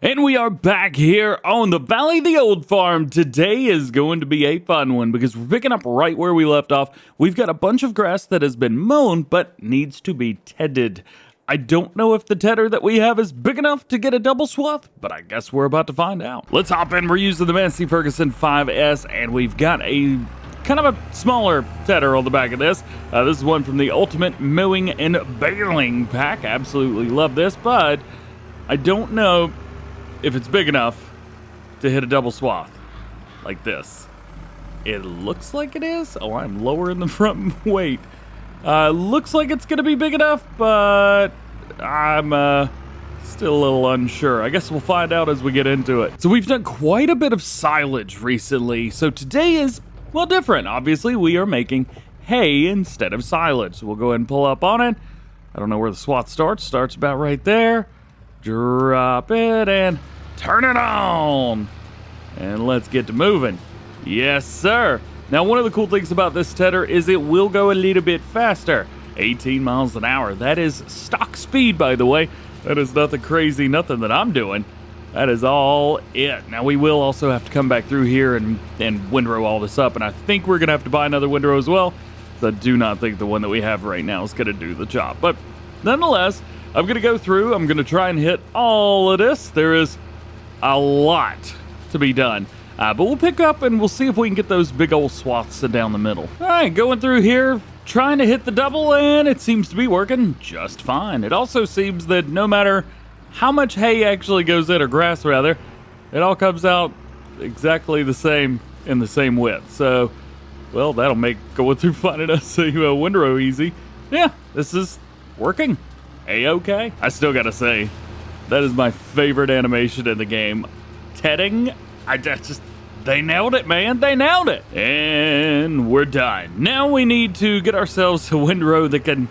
And we are back here on the Valley of the Old Farm. Today is going to be a fun one because we're picking up right where we left off. We've got a bunch of grass that has been mown but needs to be tedded. I don't know if the tedder that we have is big enough to get a double swath, but I guess we're about to find out. Let's hop in. We're using the Massey Ferguson 5S, and we've got a kind of a smaller tedder on the back of this. This is one from the Ultimate Mowing and Baling pack. Absolutely love this, but I don't know if it's big enough to hit a double swath like this. It looks like it is. Oh, I'm lowering the front weight. Looks like it's gonna be big enough, but I'm still a little unsure. I guess we'll find out as we get into it. So we've done quite a bit of silage recently. So today is, well, different. Obviously, we are making hay instead of silage. So we'll go ahead and pull up on it. I don't know where the swath starts. Starts about right there. Drop it and turn it on. And let's get to moving. Yes, sir. Now, one of the cool things about this tedder is it will go a little bit faster. 18 miles an hour. That is stock speed, by the way. That is nothing crazy, nothing that I'm doing. That is all it. Now, we will also have to come back through here and windrow all this up. And I think we're going to have to buy another windrow as well. So I do not think the one that we have right now is going to do the job. But nonetheless, I'm going to go through. I'm going to try and hit all of this. There is a lot to be done. But we'll pick up and we'll see if we can get those big old swaths down the middle. All right, going through here, trying to hit the double, and it seems to be working just fine. It also seems that no matter how much hay actually goes in, or grass rather, it all comes out exactly the same in the same width. So, well, that'll make going through finding us a windrow easy. Yeah, this is working. A-okay. I still gotta say, that is my favorite animation in the game. Tedding, they nailed it, man. They nailed it. And we're done. Now we need to get ourselves a windrow that can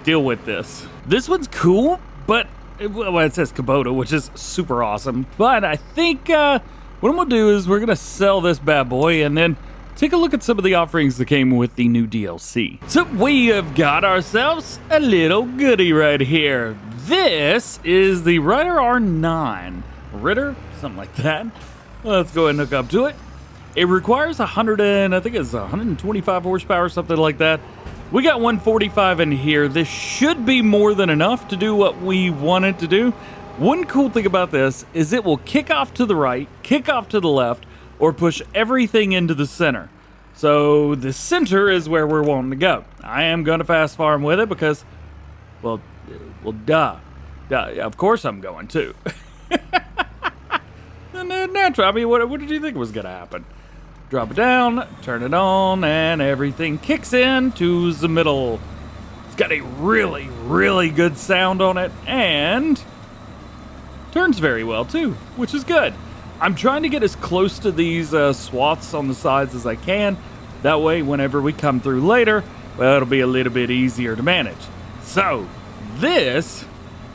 deal with this. This one's cool, but well, it says Kubota, which is super awesome. But I think what I'm gonna do is we're gonna sell this bad boy and then take a look at some of the offerings that came with the new DLC. So we have got ourselves a little goodie right here. This is the Ritter R9. Ritter? Something like that. Let's go ahead and hook up to it. It requires 125 horsepower, something like that. We got 145 in here. This should be more than enough to do what we want it to do. One cool thing about this is it will kick off to the right, kick off to the left, or push everything into the center. So the center is where we're wanting to go. I am going to fast farm with it because, well, duh. Of course I'm going to. Natural. I mean, what did you think was going to happen? Drop it down, turn it on, and everything kicks into the middle. It's got a really, really good sound on it, and turns very well too, which is good. I'm trying to get as close to these swaths on the sides as I can. That way, whenever we come through later, well, it'll be a little bit easier to manage. So, this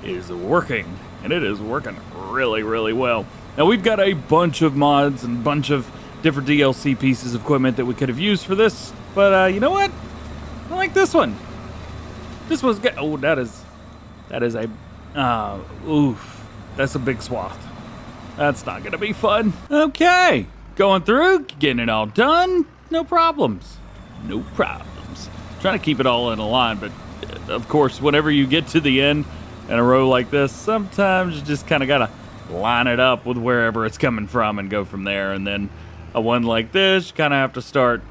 is working, and it is working really, really well. Now, we've got a bunch of mods and a bunch of different DLC pieces of equipment that we could have used for this, but you know what? I like this one. This one's good. Oh, that is a, oof, that's a big swath. That's not gonna be fun. Okay, going through, getting it all done. No problems. No problems. Trying to keep it all in a line, but of course, whenever you get to the end in a row like this, sometimes you just kind of gotta line it up with wherever it's coming from and go from there. And then a one like this, you kind of have to start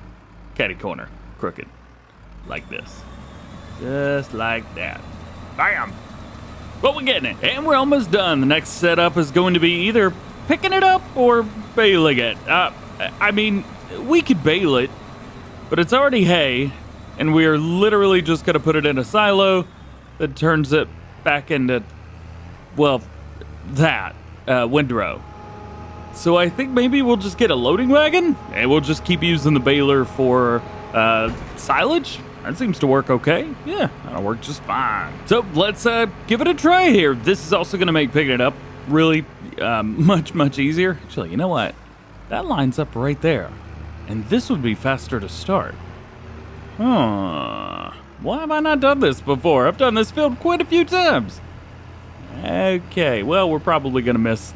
catty corner, crooked, like this. Just like that. Bam! But we're getting it, and we're almost done. The next setup is going to be either picking it up or baling it. I mean, we could bale it, but it's already hay, and we are literally just going to put it in a silo that turns it back into, well, that windrow. So I think maybe we'll just get a loading wagon, and we'll just keep using the baler for silage. That seems to work okay. Yeah, that'll work just fine. So let's give it a try here. This is also going to make picking it up really much easier. Actually, you know what? That lines up right there. And this would be faster to start. Why have I not done this before? I've done this field quite a few times. Okay, well, we're probably going to miss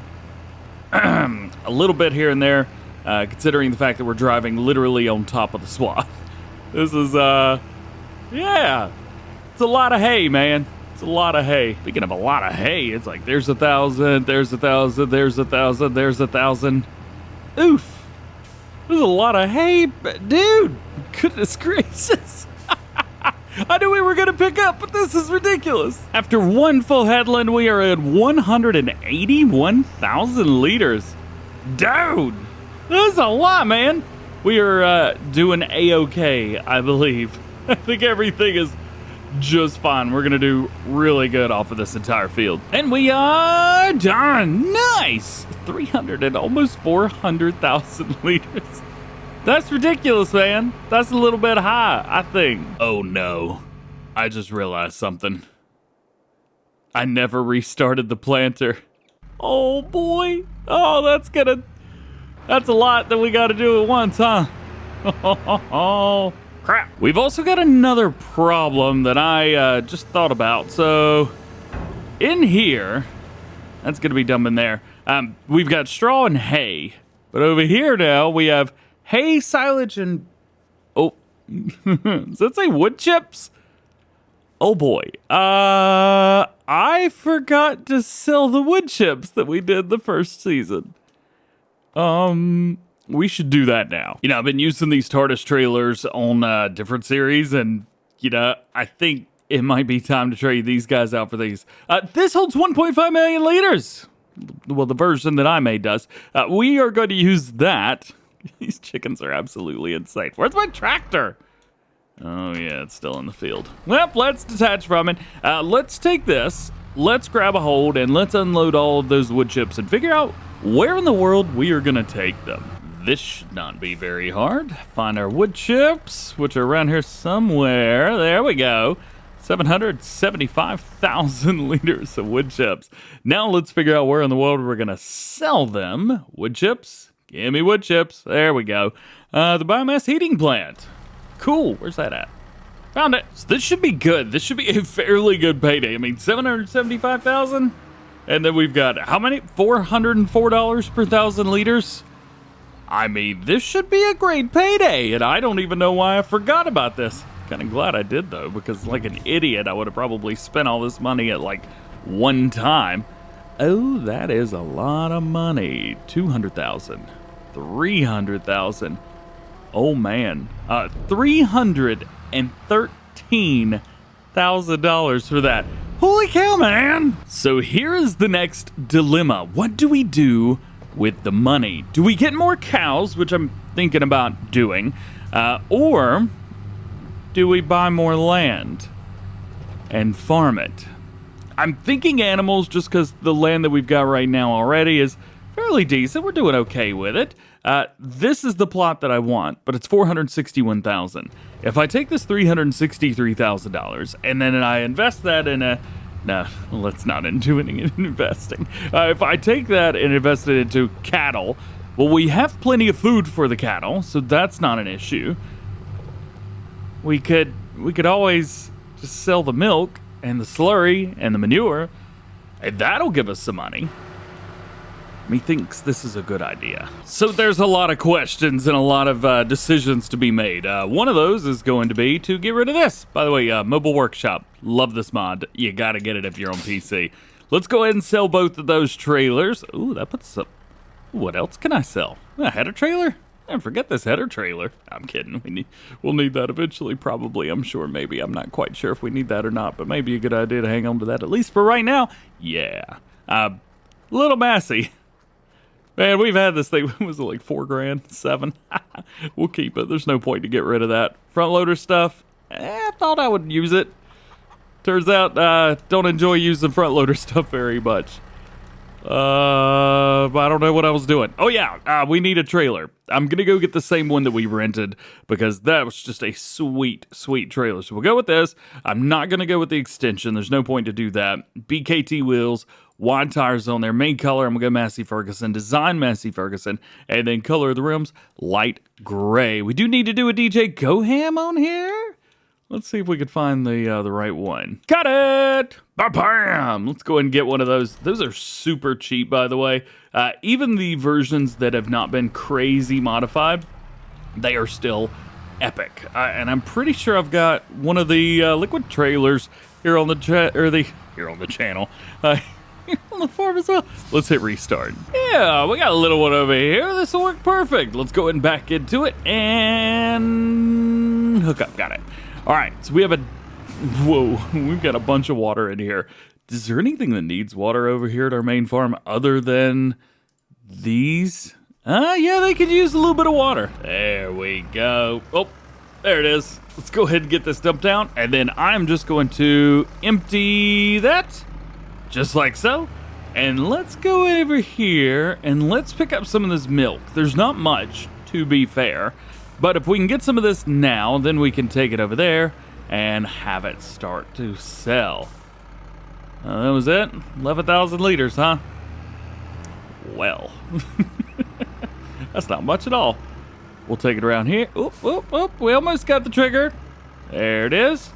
a little bit here and there, considering the fact that we're driving literally on top of the swath. This is, yeah, it's a lot of hay, man. It's a lot of hay. Speaking of a lot of hay, it's like there's 1,000, there's 1,000, there's 1,000, there's 1,000. Oof. There's a lot of hay, dude. Goodness gracious. I knew we were going to pick up, but this is ridiculous. After one full headland, we are at 181,000 liters. Dude, that's a lot, man. We are doing A-okay, I believe. I think everything is just fine. We're going to do really good off of this entire field. And we are done. Nice. 300 and almost 400,000 liters. That's ridiculous, man. That's a little bit high, I think. Oh no, I just realized something. I never restarted the planter. Oh boy. Oh, that's a lot that we gotta do at once, huh? Oh, crap. We've also got another problem that I just thought about. So, in here, that's gonna be dumb in there. We've got straw and hay. But over here now, we have hay, silage, and... Oh, does that say wood chips? Oh boy. I forgot to sell the wood chips that we did the first season. We should do that now. You know, I've been using these TARDIS trailers on different series, and, you know, I think it might be time to trade these guys out for these. This holds 1.5 million liters. Well, the version that I made does. We are going to use that. These chickens are absolutely insane. Where's my tractor? Oh, yeah, it's still in the field. Well, let's detach from it. Let's take this. Let's grab a hold, and let's unload all of those wood chips and figure out where in the world we are going to take them. This should not be very hard. Find our wood chips, which are around here somewhere. There we go. 775,000 liters of wood chips. Now let's figure out where in the world we're going to sell them. Wood chips. Give me wood chips. There we go. The biomass heating plant. Cool. Where's that at? Found it. So this should be good. This should be a fairly good payday. I mean, 775,000. And then we've got how many? $404 per 1,000 liters. I mean, this should be a great payday. And I don't even know why I forgot about this. Kind of glad I did though, because like an idiot, I would have probably spent all this money at like one time. Oh, that is a lot of money. 200,000. 300,000. Oh man, $313,000 for that. Holy cow, man! So here is the next dilemma. What do we do with the money? Do we get more cows, which I'm thinking about doing, or do we buy more land and farm it? I'm thinking animals just because the land that we've got right now already is fairly decent. We're doing okay with it. This is the plot that I want, but it's $461,000. If I take this $363,000 and then I invest that in a... No, let's not do any investing. If I take that and invest it into cattle, well, we have plenty of food for the cattle, so that's not an issue. We could always just sell the milk and the slurry and the manure, and that'll give us some money. Methinks this is a good idea. So there's a lot of questions and a lot of decisions to be made. One of those is going to be to get rid of this. By the way, Mobile Workshop, love this mod. You gotta get it if you're on PC. Let's go ahead and sell both of those trailers. Ooh, that puts up... What else can I sell? A header trailer? Forget this header trailer. I'm kidding. We'll need that eventually, probably. I'm sure, maybe. I'm not quite sure if we need that or not, but maybe a good idea to hang on to that, at least for right now. Yeah. Little Massey. Man, we've had this thing, was it like $4,000? 7? We'll keep it. There's no point to get rid of that. Front loader stuff, I thought I would use it. Turns out, don't enjoy using front loader stuff very much. I don't know what I was doing. Oh yeah, we need a trailer. I'm gonna go get the same one that we rented because that was just a sweet, sweet trailer. So we'll go with this. I'm not gonna go with the extension. There's no point to do that. BKT wheels, wide tires on there. Main color, I'm gonna go Massey Ferguson. Design Massey Ferguson, and then color of the rims light gray. We do need to do a DjGoHam on here. Let's see if we could find the right one. Got it! Bam! Let's go ahead and get one of those. Those are super cheap, by the way. Even the versions that have not been crazy modified, they are still epic. And I'm pretty sure I've got one of the liquid trailers here on the channel. On the farm as well. Let's hit restart. Yeah, we got a little one over here. This will work perfect. Let's go ahead and back into it and hook up. Got it. All right, so we have we've got a bunch of water in here. Is there anything that needs water over here at our main farm other than these? Yeah, they could use a little bit of water. There we go. Oh, there it is. Let's go ahead and get this dumped down, and then I'm just going to empty that. Just like so. And let's go over here and let's pick up some of this milk. There's not much, to be fair, but if we can get some of this now, then we can take it over there and have it start to sell. That was it? 11,000 liters, huh? Well, that's not much at all. We'll take it around here. Oop, oop, oop. We almost got the trigger. There it is.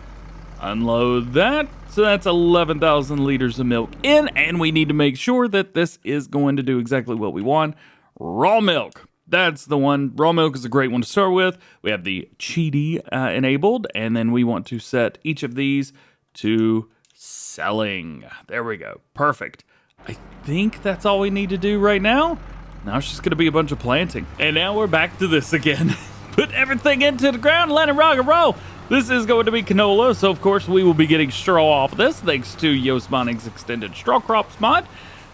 Unload that. So that's 11,000 liters of milk in, and we need to make sure that this is going to do exactly what we want. Raw milk. That's the one. Raw milk is a great one to start with. We have the cheaty enabled, and then we want to set each of these to selling. There we go. Perfect. I think that's all we need to do right now. Now it's just going to be a bunch of planting. And now we're back to this again. Put everything into the ground, let it rock and roll. This is going to be canola, so of course we will be getting straw off of this thanks to Yosemani's extended straw crops mod.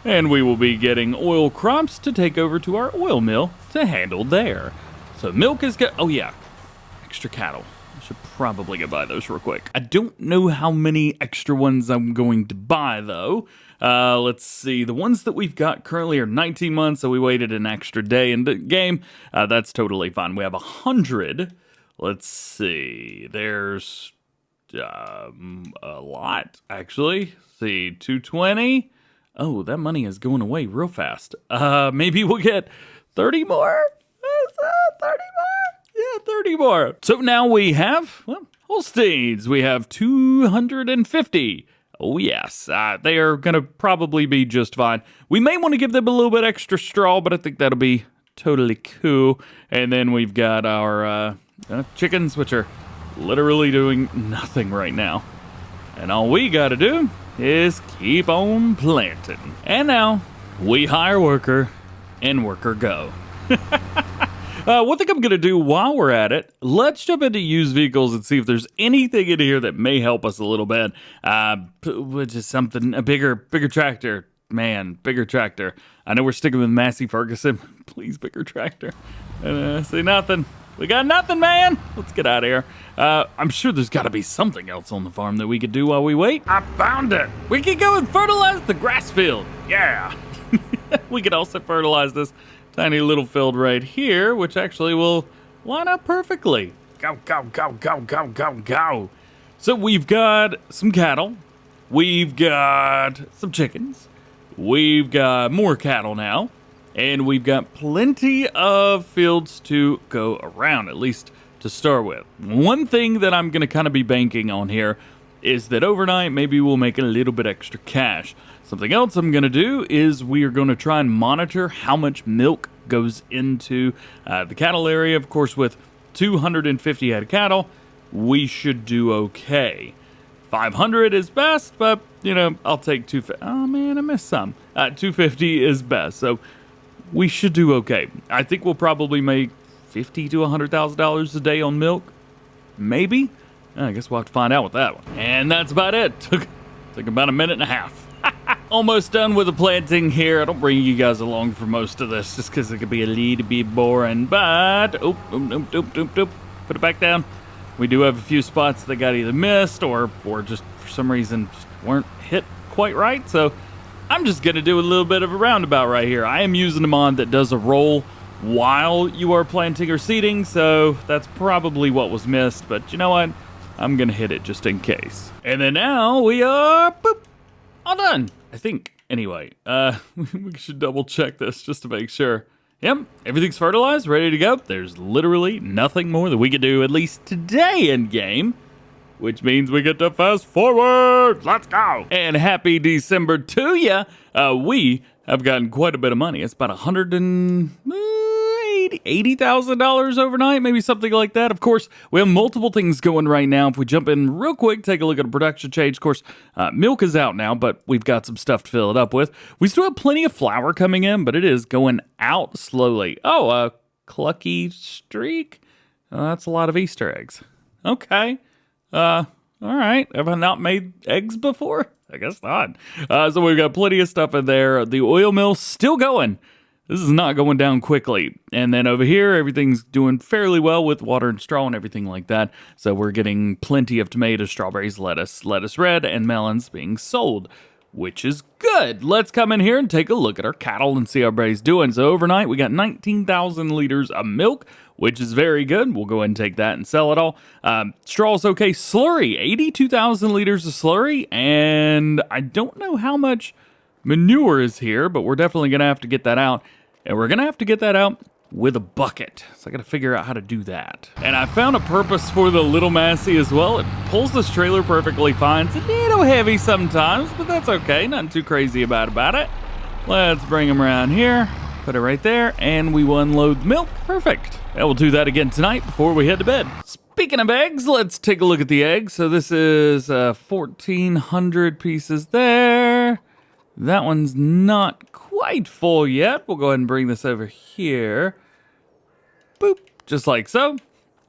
And we will be getting oil crops to take over to our oil mill to handle there. So milk is good. Oh yeah, extra cattle. I should probably go buy those real quick. I don't know how many extra ones I'm going to buy though. Let's see. The ones that we've got currently are 19 months, so we waited an extra day in the game. That's totally fine. We have 100. Let's see. There's a lot, actually. Let's see, 220. Oh, that money is going away real fast. Maybe we'll get 30 more. 30 more. Yeah, 30 more. So now we have, well, Holsteins. We have 250. Oh, yes. They are going to probably be just fine. We may want to give them a little bit extra straw, but I think that'll be totally cool. And then we've got our chickens, which are literally doing nothing right now. And all we got to do is keep on planting. And now we hire worker and worker go. One thing I'm going to do while we're at it, let's jump into used vehicles and see if there's anything in here that may help us a little bit. Which is something, a bigger tractor. Man, bigger tractor. I know we're sticking with Massey Ferguson. Please, bigger tractor. See nothing. We got nothing, man. Let's get out of here. I'm sure there's got to be something else on the farm that we could do while we wait. I found it. We could go and fertilize the grass field. Yeah. We could also fertilize this tiny little field right here, which actually will line up perfectly. Go, go, go, go, go, go, go. So we've got some cattle. We've got some chickens. We've got more cattle now. And we've got plenty of fields to go around, at least to start with. One thing that I'm going to kind of be banking on here is that overnight maybe we'll make a little bit extra cash. Something else I'm going to do is we are going to try and monitor how much milk goes into the cattle area. Of course, with 250 head of cattle, we should do okay. 500 is best, but, you know, I'll take 250. Oh, man, I missed some. 250 is best, so we should do okay. I think we'll probably make $50,000 to $100,000 a day on milk. Maybe. I guess we'll have to find out with that one. And that's about it. Took about a minute and a half. Almost done with the planting here. I don't bring you guys along for most of this just because it could be a little bit boring. But, put it back down. We do have a few spots that got either missed or just for some reason just weren't hit quite right. So I'm just going to do a little bit of a roundabout right here. I am using a mod that does a roll while you are planting or seeding, so that's probably what was missed. But you know what? I'm going to hit it just in case. And then now we are all done, I think. Anyway, we should double check this just to make sure. Yep, everything's fertilized, ready to go. There's literally nothing more that we could do, at least today in game. which means we get to fast forward. Let's go. And happy December to ya. We have gotten quite a bit of money. It's about $180,000 overnight, maybe something like that. Of course, we have multiple things going right now. If we jump in real quick, take a look at a production change. Of course, milk is out now, but we've got some stuff to fill it up with. We still have plenty of flour coming in, but it is going out slowly. Oh, a clucky streak. That's a lot of Easter eggs. Okay. All right. Have I not made eggs before? I guess not. So we've got plenty of stuff in there. The oil mill's still going. This is not going down quickly. And then over here, everything's doing fairly well with water and straw and everything like that. So we're getting plenty of tomatoes, strawberries, lettuce red, and melons being sold, which is good. Let's come in here and take a look at our cattle and see how everybody's doing. So overnight, we got 19,000 liters of milk, which is very good. We'll go ahead and take that and sell it all. Straw's okay. Slurry, 82,000 liters of slurry. And I don't know how much manure is here, but we're definitely going to have to get that out. And we're going to have to get that out with a bucket. So I got to figure out how to do that. And I found a purpose for the little Massey as well. It pulls this trailer perfectly fine. It's a little heavy sometimes, but that's okay. Nothing too crazy about it. Let's bring him around here. Put it right there, and we will unload the milk. Perfect. And we'll do that again tonight before we head to bed. Speaking of eggs, let's take a look at the eggs. So this is 1,400 pieces there. That one's not quite full yet. We'll go ahead and bring this over here. Boop, just like so.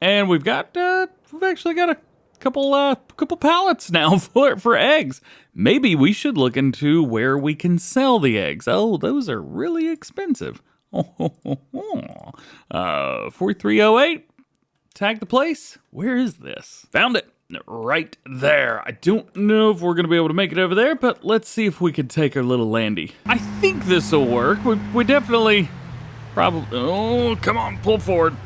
And we've actually got a couple pallets now for eggs. Maybe we should look into where we can sell the eggs. Oh, those are really expensive. 4308. Tag the place. Where is this? Found it. Right there. I don't know if we're going to be able to make it over there, but let's see if we can take our little landy. I think this will work. We definitely probably... Oh, come on, pull forward.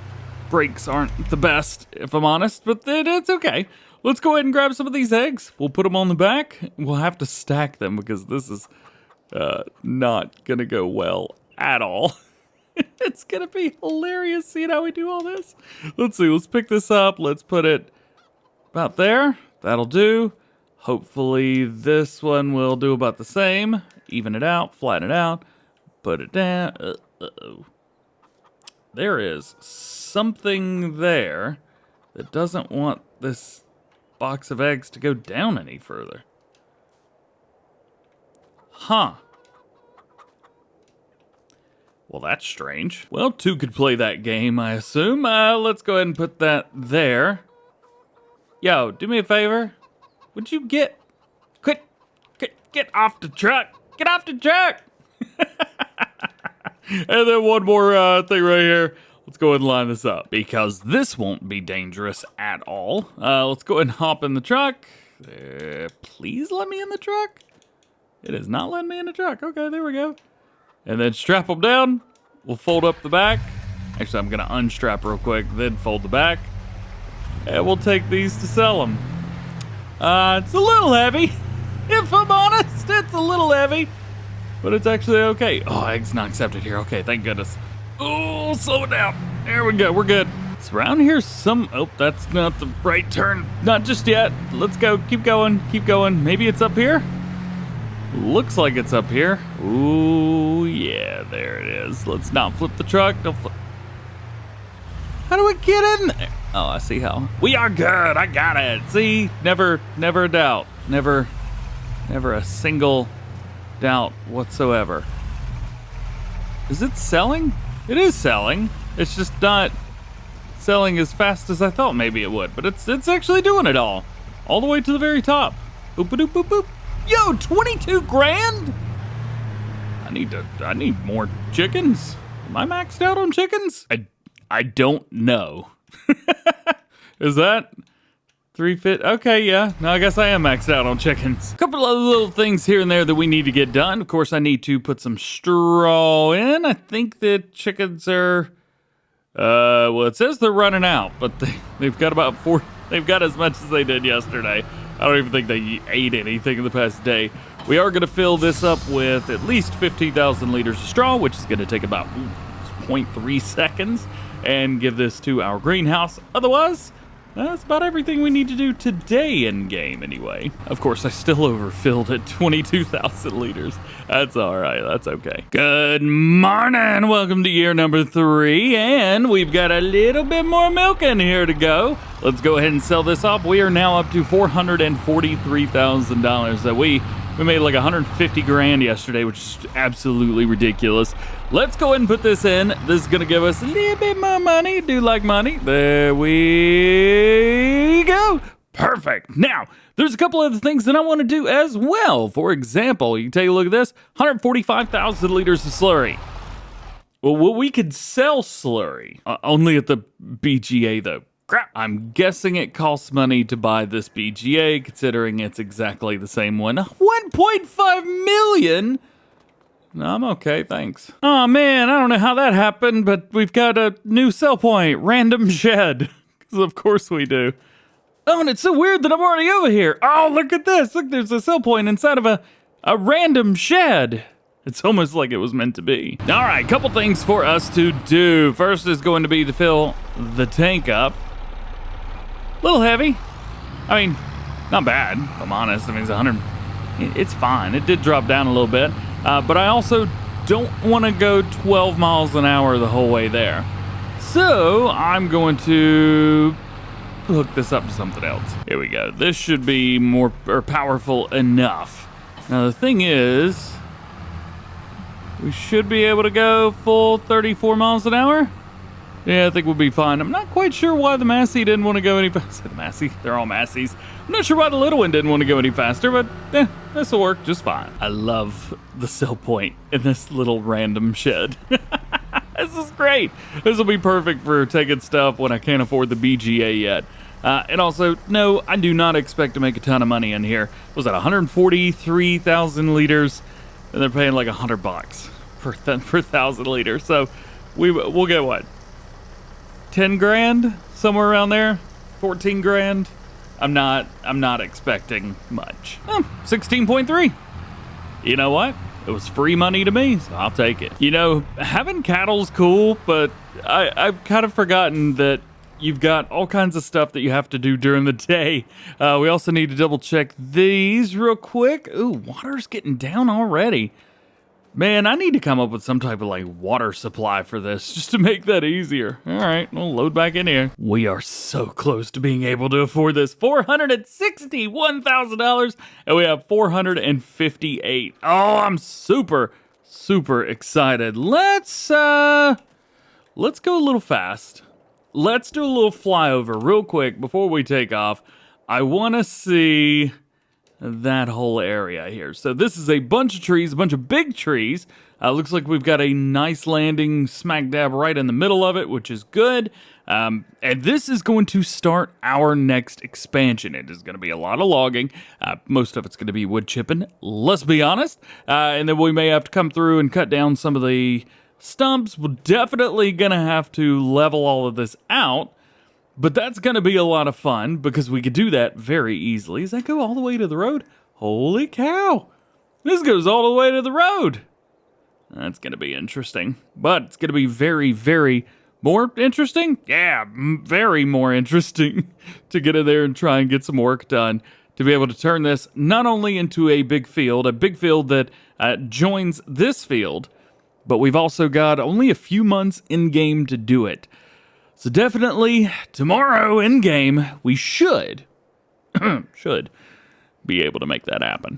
Brakes aren't the best, if I'm honest, but it's okay. Let's go ahead and grab some of these eggs. We'll put them on the back. We'll have to stack them because this is not going to go well at all. It's going to be hilarious seeing how we do all this. Let's see. Let's pick this up. Let's put it about there. That'll do. Hopefully this one will do about the same. Even it out, flatten it out, put it down. Uh-oh. There is something there that doesn't want this box of eggs to go down any further. Huh. Well, that's strange. Well, two could play that game, I assume. Let's go ahead and put that there. Yo, do me a favor. Would you get off the truck? Get off the truck! And then one more thing right here. Let's go ahead and line this up because this won't be dangerous at all. Let's go ahead and hop in the truck. Please let me in the truck. It is not letting me in the truck. Okay, there we go. And then strap them down. We'll fold up the back. Actually, I'm going to unstrap real quick, then fold the back. And we'll take these to sell them. It's a little heavy. If I'm honest, it's a little heavy. But it's actually okay. Oh, egg's not accepted here. Okay, thank goodness. Oh, slow it down. There we go. We're good. It's around here some... Oh, that's not the right turn. Not just yet. Let's go. Keep going. Keep going. Maybe it's up here? Looks like it's up here. Ooh, yeah. There it is. Let's not flip the truck. Don't flip. How do we get in there? Oh, I see how. We are good. I got it. See? Never a doubt. Never a single doubt whatsoever. Is it selling? It is selling. It's just not selling as fast as I thought maybe it would. But it's actually doing it all the way to the very top. Boop boop boop boop. Yo, 22 grand? I need more chickens. Am I maxed out on chickens? I don't know. Is that 350? Okay, yeah. No, I guess I am maxed out on chickens. A couple of little things here and there that we need to get done. Of course, I need to put some straw in. I think the chickens are, well, it says they're running out, but they've got about 4. They've got as much as they did yesterday. I don't even think they ate anything in the past day. We are going to fill this up with at least 15,000 liters of straw, which is going to take about 0.3 seconds, and give this to our greenhouse. Otherwise, That's about everything we need to do today in game anyway. Of course, I still overfilled at 22,000 liters. That's all right, that's okay. Good morning, welcome to year number 3, and we've got a little bit more milk in here to go. Let's go ahead and sell this off. We are now up to $443,000 that we made like 150 grand yesterday, which is absolutely ridiculous. Let's go ahead and put this in. This is gonna give us a little bit more money. Do like money. There we go. Perfect. Now, there's a couple other things that I want to do as well. For example, you can take a look at this. 145,000 liters of slurry. Well, we could sell slurry. Only at the BGA though. Crap. I'm guessing it costs money to buy this BGA, considering it's exactly the same one. 1.5 million? No, I'm okay, thanks. Oh man, I don't know how that happened, but we've got a new sell point, random shed. Because of course we do. Oh, and it's so weird that I'm already over here. Oh, look at this. Look, there's a sell point inside of a random shed. It's almost like it was meant to be. All right, couple things for us to do. First is going to be to fill the tank up. A little heavy. I mean, not bad, if I'm honest. I mean, it's 100. It's fine. It did drop down a little bit. But I also don't want to go 12 miles an hour the whole way there. So I'm going to hook this up to something else. Here we go. This should be more powerful enough. Now the thing is, we should be able to go full 34 miles an hour. Yeah, I think we'll be fine. I'm not quite sure why the Massey didn't want to go any faster. The Massey, they're all Masseys. I'm not sure why the little one didn't want to go any faster, but this will work just fine. I love the sell point in this little random shed. This is great. This will be perfect for taking stuff when I can't afford the BGA yet. And also, no, I do not expect to make a ton of money in here. Was that 143,000 liters? And they're paying like $100 per 1,000 liters. So we'll get what? 10 grand, somewhere around there, 14 grand. I'm not expecting much. 16.3. You know what? It was free money to me, so I'll take it. You know, having cattle's cool, but I've kind of forgotten that you've got all kinds of stuff that you have to do during the day. We also need to double check these real quick. Ooh, water's getting down already. Man, I need to come up with some type of like water supply for this just to make that easier. All right, we'll load back in here. We are so close to being able to afford this. $461,000 and we have 458. Oh, I'm super excited. Let's go a little fast. Let's do a little flyover real quick before we take off. I want to see that whole area here. So this is a bunch of trees, a bunch of big trees. Looks like we've got a nice landing smack dab right in the middle of it, which is good. And this is going to start our next expansion. It is going to be a lot of logging. Most of it's going to be wood chipping, let's be honest. And then we may have to come through and cut down some of the stumps. We're definitely going to have to level all of this out. But that's going to be a lot of fun because we could do that very easily. Does that go all the way to the road? Holy cow. This goes all the way to the road. That's going to be interesting. But it's going to be very, very more interesting. Yeah, very more interesting to get in there and try and get some work done. To be able to turn this not only into a big field that joins this field, but we've also got only a few months in game to do it. So definitely tomorrow in game, we should be able to make that happen.